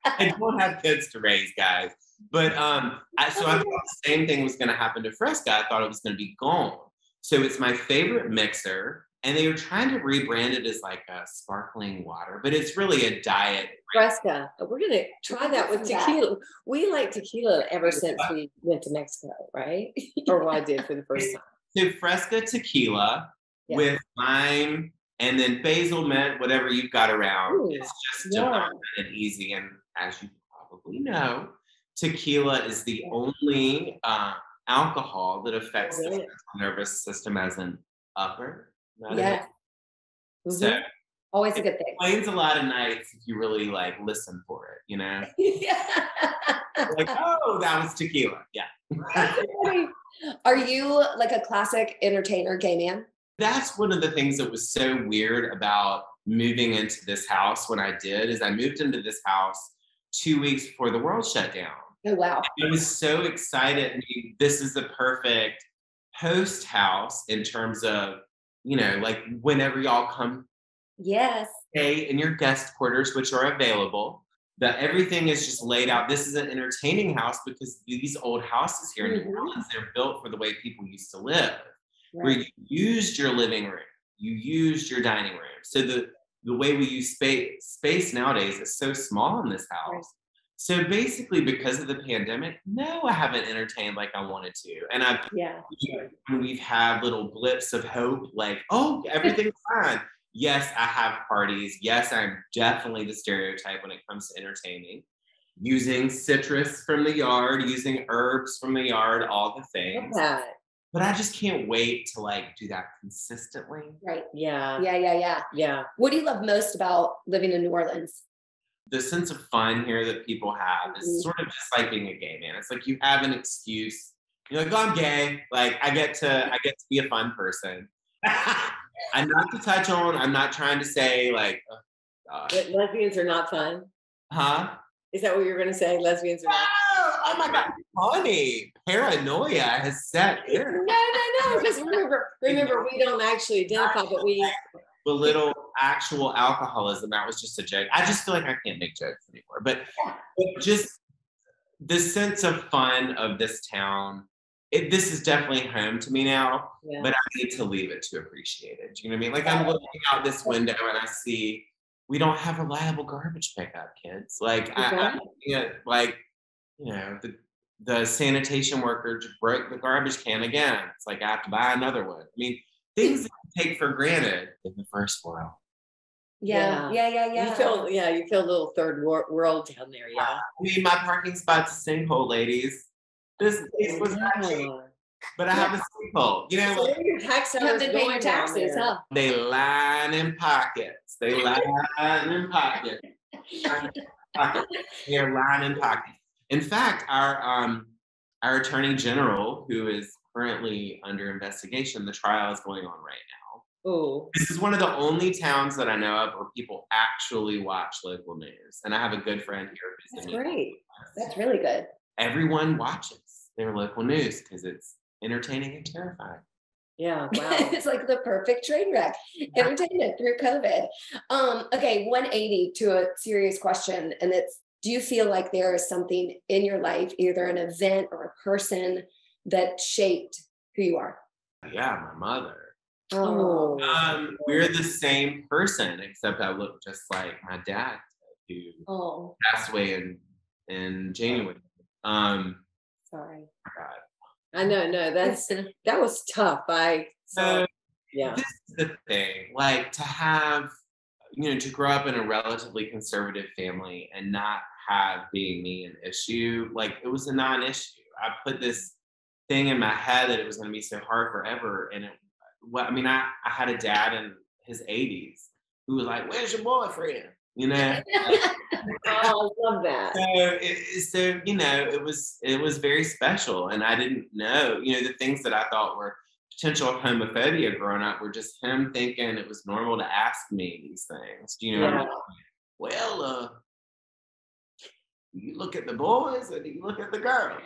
S4: I don't have kids to raise, guys. But I thought the same thing was going to happen to Fresca. I thought it was going to be gone. So it's my favorite mixer. And they were trying to rebrand it as like a sparkling water, but it's really a diet.
S3: Fresca. We're going to try that with tequila. We like tequila ever since we went to Mexico, right? Or I did for the first time.
S4: So Fresca tequila, with lime and then basil, mint, whatever you've got around.
S3: Ooh,
S4: it's just divine and easy. And as you probably know, tequila is the only alcohol that affects the central nervous system as an upper. So
S1: always a good thing.
S4: Explains a lot of nights if you really like listen for it, you know? Like, oh, that was tequila. Yeah.
S1: Are you like a classic entertainer, gay man?
S4: That's one of the things that was so weird about moving into this house when I did, is I moved into this house 2 weeks before the world shut down.
S1: Oh, wow.
S4: I was so excited. I mean, this is the perfect host house in terms of, you know, like whenever y'all come.
S1: Yes.
S4: Stay in your guest quarters, which are available. That everything is just laid out. This is an entertaining house because these old houses here in New Orleans, they're built for the way people used to live, where you used your living room, you used your dining room. So the way we use space nowadays is so small in this house. Right. So basically, because of the pandemic, no, I haven't entertained like I wanted to. And we've had little blips of hope, like, oh, everything's fine. Yes, I have parties. Yes, I'm definitely the stereotype when it comes to entertaining. Using citrus from the yard, using herbs from the yard, all the things. But I just can't wait to like do that consistently.
S1: Right.
S3: Yeah.
S1: Yeah. What do you love most about living in New Orleans?
S4: The sense of fun here that people have is sort of just like being a gay man. It's like you have an excuse. You're like, oh, I'm gay. Like I get to be a fun person. I'm not to touch on. I'm not trying to say like, oh, gosh.
S3: But lesbians are not fun.
S4: Huh?
S3: Is that what you're going to say? Lesbians are not fun.
S4: Oh my God. Funny. Paranoia has set in.
S3: No. Because remember, we don't actually identify, but we
S4: belittle actual alcoholism. That was just a joke. I just feel like I can't make jokes anymore. But just the sense of fun of this town. This is definitely home to me now, but I need to leave it to appreciate it. Do you know what I mean? Like I'm looking out this window and I see we don't have reliable garbage pickup, kids. Like the sanitation worker just broke the garbage can again. It's like I have to buy another one. I mean, things that you take for granted in the first world.
S1: Yeah.
S3: You feel a little third world down there. Yeah.
S4: I mean, my parking spot's a sinkhole, ladies. This was not cheap, but I have a sinkhole. You know,
S3: so your tax dollars going taxes, huh?
S4: They line in pockets. They're line in pockets. In fact, our attorney general, who is currently under investigation, the trial is going on right now.
S3: Ooh.
S4: This is one of the only towns that I know of where people actually watch local news, and I have a good friend here who's
S1: That's great. That's really good.
S4: Everyone watches their local news because it's entertaining and terrifying.
S3: Yeah, wow.
S1: It's like the perfect train wreck. Entertainment through COVID. Okay, 180 to a serious question, and it's: do you feel like there is something in your life, either an event or a person, that shaped who you are?
S4: Yeah, my mother.
S1: Oh.
S4: We're the same person, except I look just like my dad, who passed away in January.
S1: Sorry.
S4: God.
S3: I know, that was tough.
S4: This is the thing, like to have, to grow up in a relatively conservative family and not have being me an issue, like it was a non-issue. I put this thing in my head that it was going to be so hard forever. And I had a dad in his 80s who was like, where's your boyfriend?
S3: Oh, I love that.
S4: It was very special, and I didn't know, the things that I thought were potential homophobia growing up were just him thinking it was normal to ask me these things. Well, you look at the boys or do you look at the girls?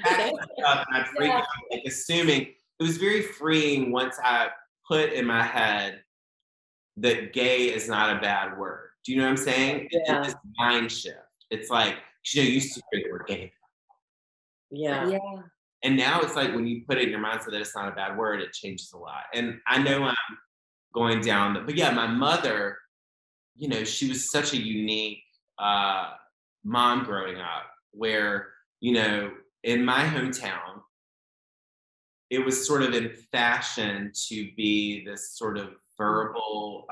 S4: And I'd freak out, like assuming. It was very freeing once I put in my head that gay is not a bad word. Do you know what I'm saying?
S3: Yeah.
S4: It's this mind shift. It's like, you used to hear the word gay.
S3: Yeah.
S4: And now it's like when you put it in your mind so that it's not a bad word, it changes a lot. And I know I'm going down but yeah, my mother, she was such a unique mom growing up where, in my hometown, it was sort of in fashion to be this sort of verbal,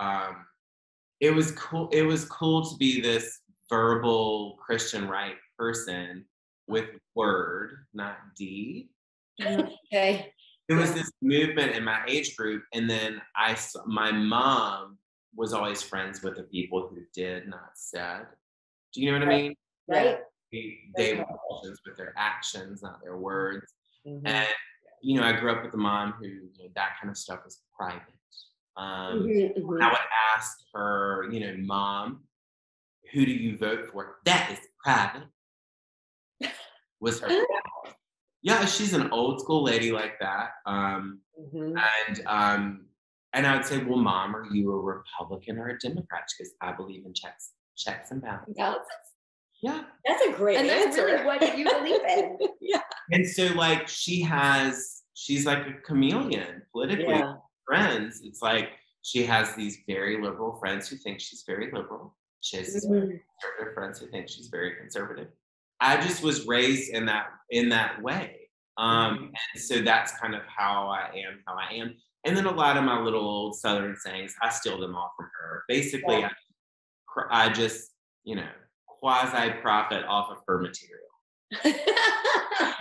S4: it was cool to be this verbal Christian right person with word, not deed.
S3: Okay.
S4: There was this movement in my age group, and then my mom was always friends with the people who did, not said. Do you know what I mean?
S1: Right.
S4: They were Christians with their actions, not their words.
S3: Mhm.
S4: And I grew up with a mom who that kind of stuff was private. I would ask her, Mom, who do you vote for? That is private. Was her. Yeah, she's an old school lady like that. And I would say, well, Mom, are you a Republican or a Democrat? Because I believe in checks and balances. Yeah.
S3: That's a great answer.
S1: That's really what you believe in.
S3: Yeah.
S4: And so like she's like a chameleon politically. Friends. It's like she has these very liberal friends who think she's very liberal. She has these very conservative friends who think she's very conservative. I just was raised in that way. And so that's kind of how I am. And then a lot of my little old Southern sayings, I steal them all from her. Basically, I just, quasi profit off of her material.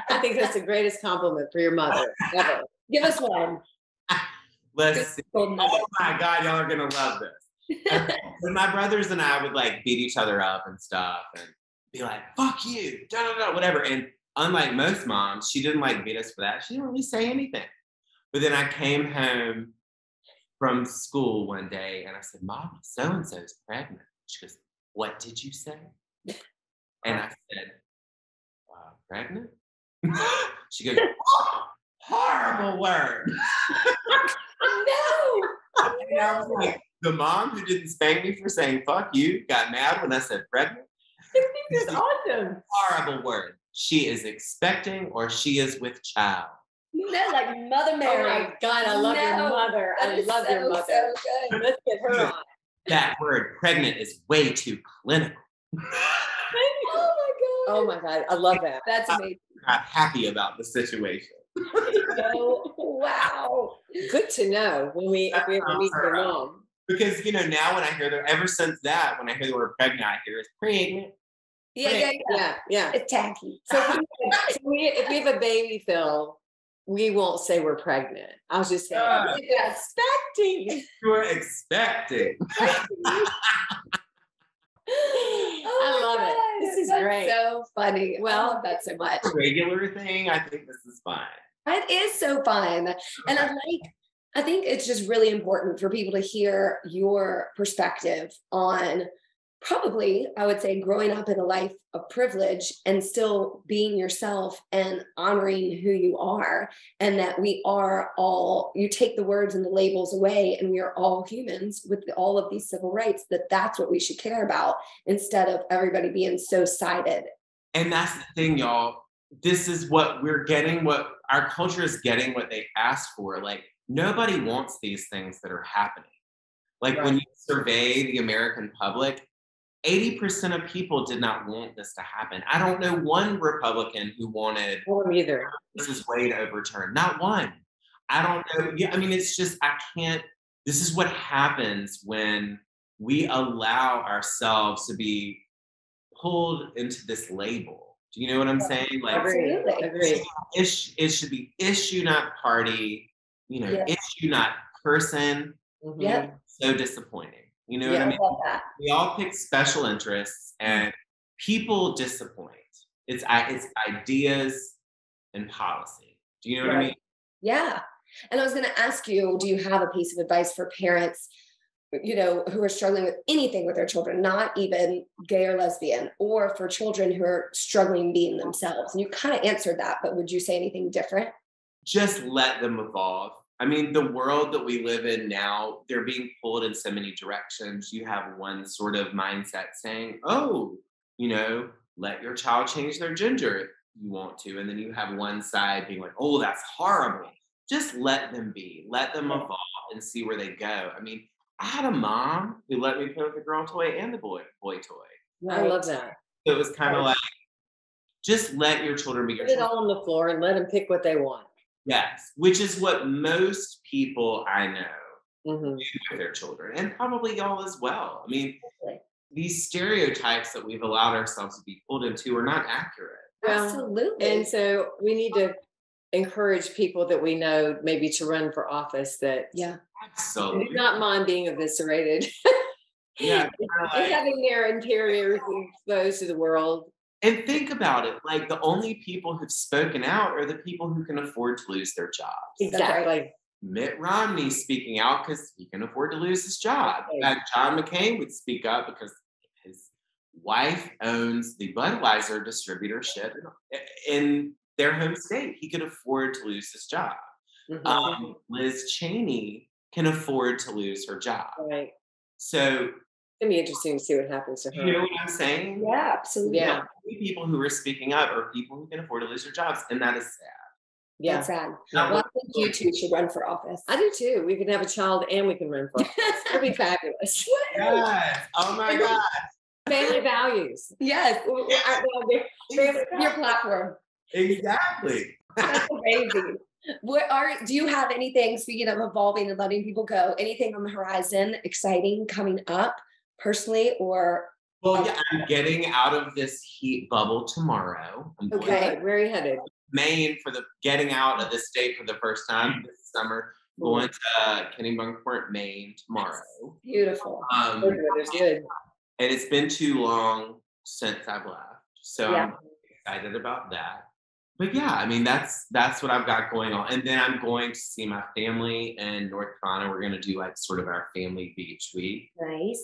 S3: I think that's the greatest compliment for your mother ever. Give us one.
S4: Let's see. Oh my God, y'all are gonna love this. Okay. So my brothers and I would like beat each other up and stuff and be like, fuck you, whatever. And unlike most moms, she didn't like beat us for that. She didn't really say anything. But then I came home from school one day and I said, Mom, so-and-so is pregnant. She goes, what did you say? And I said, pregnant? She goes, oh, horrible word.
S1: No.
S4: And I was like, the mom who didn't spank me for saying fuck you got mad when I said pregnant?
S3: That's awesome.
S4: Horrible word. She is expecting or she is with child.
S1: No, like Mother Mary.
S3: Oh my God, I love your mother. I love your mother.
S1: So good.
S3: Let's get her on.
S4: That word pregnant is way too clinical.
S3: Oh my God, I love that.
S1: That's amazing.
S4: I'm happy about the situation.
S1: Oh, wow.
S3: Good to know if we ever meet your mom.
S4: Because now when I hear ever since that, when I hear the word pregnant, I hear it's pregnant.
S3: Yeah.
S1: It's tacky.
S3: So if we have a baby, Phil, we won't say we're pregnant. I was just saying, expecting.
S4: You're expecting.
S3: I love it. This is great.
S1: So funny. Well, I love that so much.
S4: A regular thing. I think this is fun.
S1: It is so fun. And I think it's just really important for people to hear your perspective on probably, I would say, growing up in a life of privilege and still being yourself and honoring who you are, and that we are all, you take the words and the labels away and we are all humans with all of these civil rights, that's what we should care about instead of everybody being so sided. And
S4: that's the thing, y'all. This is what we're getting, what our culture is getting, what they asked for. Like, nobody wants these things that are happening. Like when you survey the American public, 80% of people did not want this to happen. I don't know one Republican who wanted
S3: either.
S4: This way to overturn. Not one. I don't know. Yeah, I mean, it's just, this is what happens when we allow ourselves to be pulled into this label. Do you know what I'm saying? Like,
S3: Agree.
S4: It should be issue, not party. Issue, not person.
S1: Yeah.
S4: So disappointing. You know what I mean? We all pick special interests and people disappoint. It's ideas and policy. Do you know what I mean?
S1: Yeah. And I was going to ask you, do you have a piece of advice for parents, who are struggling with anything with their children, not even gay or lesbian, or for children who are struggling being themselves? And you kind of answered that, but would you say anything different?
S4: Just let them evolve. I mean, the world that we live in now, they're being pulled in so many directions. You have one sort of mindset saying, let your child change their gender if you want to. And then you have one side being like, oh, that's horrible. Just let them be. Let them evolve and see where they go. I mean, I had a mom who let me play with the girl toy and the boy toy.
S3: Right. I love that.
S4: So it was kind of like, just let your children be your
S3: children. Put it all on the floor and let them pick what they want.
S4: Yes, which is what most people I know
S3: Mm-hmm.
S4: do with their children, and probably y'all as well. I mean, these stereotypes that we've allowed ourselves to be pulled into are not accurate.
S3: Well,
S1: Absolutely.
S3: and so we need to encourage people that we know maybe to run for office that
S4: Absolutely
S3: do not mind being eviscerated.
S4: Yeah,
S3: And having their interiors exposed to the world.
S4: And think about it, like the only people who've spoken out are the people who can afford to lose their jobs.
S3: Exactly.
S4: Mitt Romney speaking out because he can afford to lose his job. John McCain would speak up because his wife owns the Budweiser distributorship in their home state. He could afford to lose his job.
S3: Mm-hmm.
S4: Liz Cheney can afford to lose her job.
S3: Right.
S4: So
S3: it'd be interesting to see what happens to her.
S4: You know what I'm saying?
S1: Yeah, absolutely.
S3: Yeah.
S4: People who are speaking up are people who can afford to lose their jobs, and that is sad.
S3: Yeah.
S1: That's sad. Well, I think you two should run for office.
S3: I do too. We can have a child and we can run for office. It'll be fabulous.
S4: Yes. Oh my God.
S3: Family values.
S1: Yes. Your platform.
S4: Exactly.
S1: That's amazing. Do you have anything, speaking of evolving and letting people go, anything on the horizon exciting coming up personally or?
S4: Well, yeah, I'm getting out of this heat bubble tomorrow.
S3: Okay. Where are you headed?
S4: Maine getting out of the state for the first time this summer. Going to Kennebunkport, Maine tomorrow.
S1: Beautiful.
S3: It's good.
S4: And it's been too long since I've left. So I'm excited about that. But yeah, I mean, that's what I've got going on. And then I'm going to see my family in North Carolina. We're going to do like sort of our family beach week.
S1: Nice.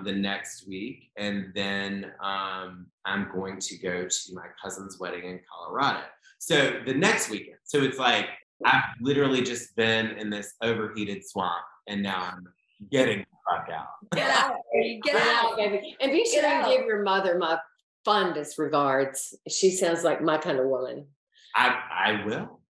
S4: The next week. And then I'm going to go to my cousin's wedding in Colorado. So the next weekend. So it's like, I've literally just been in this overheated swamp and now I'm getting the fuck out.
S1: Get out, baby. Get out,
S3: baby. And be sure to give your mother my fondest regards. She sounds like my kind of woman.
S4: I will.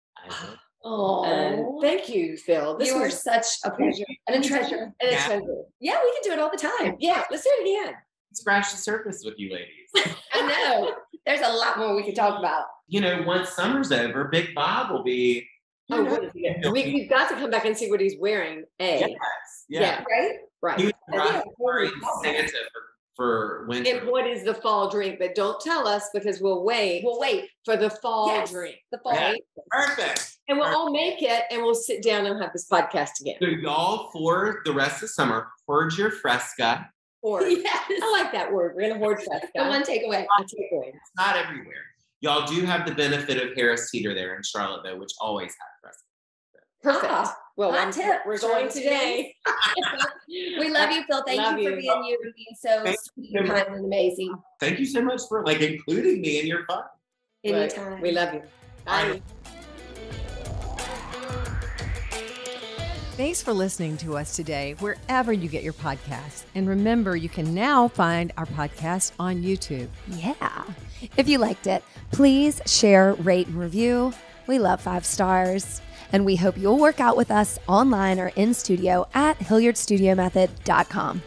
S1: Oh,
S3: thank you, Phil.
S1: You were such a pleasure and a treasure.
S3: And a treasure.
S1: Yeah, we can do it all the time.
S3: Yeah, let's do it again.
S4: Scratch the surface with you ladies.
S1: I know. There's a lot more we could talk about.
S4: You know, once summer's over, Big Bob will be.
S3: We've got to come back and see what he's wearing.
S4: Yes. Yeah.
S3: Right.
S4: He was wearing Santa for winter.
S3: And what is the fall drink? But don't tell us because we'll wait.
S1: We'll wait
S3: for the fall drink.
S1: The fall.
S4: Yeah. Perfect.
S3: And we'll all make it and we'll sit down and have this podcast again.
S4: So y'all for the rest of the summer, hoard your Fresca.
S3: Hoard. Yes. I like that word. We're going to hoard Fresca.
S1: The one takeaway.
S4: It's not everywhere. Y'all do have the benefit of Harris Teeter there in Charlotte, though, which always has Fresca.
S3: Perfect. Well,
S1: we're
S3: going today.
S1: We love you, Phil. Thank you for being you and being so sweet and kind and amazing.
S4: Thank you so much for including me in your fun.
S1: Anytime.
S3: Right. We love you. Bye.
S2: Thanks for listening to us today, wherever you get your podcasts. And remember, you can now find our podcast on YouTube.
S1: Yeah. If you liked it, please share, rate, and review. We love 5 stars. And we hope you'll work out with us online or in studio at HilliardStudioMethod.com.